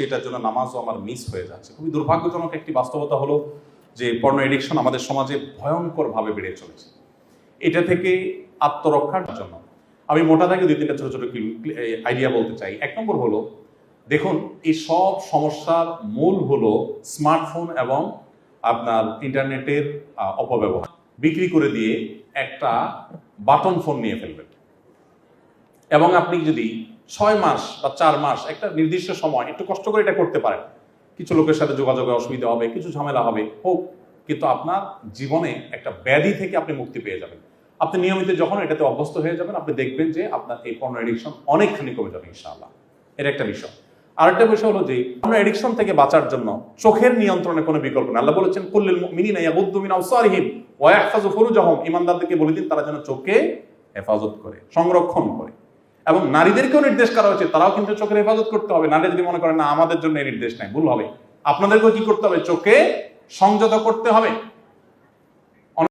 এটার জন্য নামাজও আমার মিস হয়ে যাচ্ছে। খুবই দুর্ভাগ্যজনক একটি বাস্তবতা হলো যে পর্ন এডিকশন আমাদের সমাজে ভয়ঙ্করভাবে বেড়ে চলেছে। এটা থেকে আত্মরক্ষার জন্য আমি মোটা থেকে 2-3টা ছোট ছোট আইডিয়া বলতে চাই। 1 নম্বর হলো, দেখুন এই সব সমস্যার মূল হলো স্মার্টফোন এবং আপনার ইন্টারনেটের অপব্যবহার। বিক্রি করে দিয়ে একটা বাটন ফোন নিয়ে ফেলবেন এবং আপনি যদি 6 মাস বা 4 মাস একটা নির্দিষ্ট সময় একটু কষ্ট করে এটা করতে পারেন, কিছু লোকের সাথে যোগাযোগে অসুবিধা হবে, কিছু ঝামেলা হবে, হোক, কিন্তু আপনার জীবনে একটা ব্যাধি থেকে আপনি মুক্তি পেয়ে যাবেন। আপনি নিয়মিত যখন এটাতে অভ্যস্ত হয়ে যাবেন, আপনি দেখবেন যে আপনার এই পর্ন এডিকশন অনেকখানি কমে যাবে ইনশাআল্লাহ। এর একটা বিষয়। আরেকটা বিষয় হলো যে পর্ন এডিকশন থেকে বাঁচার জন্য চোখের নিয়ন্ত্রণে কোনো বিকল্প নেই। আল্লাহ বলেছেন কুল্লিল মুমিনিনা ইয়াগুদ্দু মিন আবসারিহিম ওয়া ইয়াহফাযু ফুরুজাহুম, ঈমানদারদেরকে বলে দিন তারা যেন চোখকে হেফাজত করে, সংরক্ষণ করে। এবং নারীদেরকেও নির্দেশ করা হয়েছে তারাও কিন্তু চোখের হেফাজত করতে হবে। নারী যদি মনে করেন না আমাদের জন্য এই নির্দেশ নাই, ভুল হবে। আপনাদেরকেও কি করতে হবে? চোখে সংযত করতে হবে।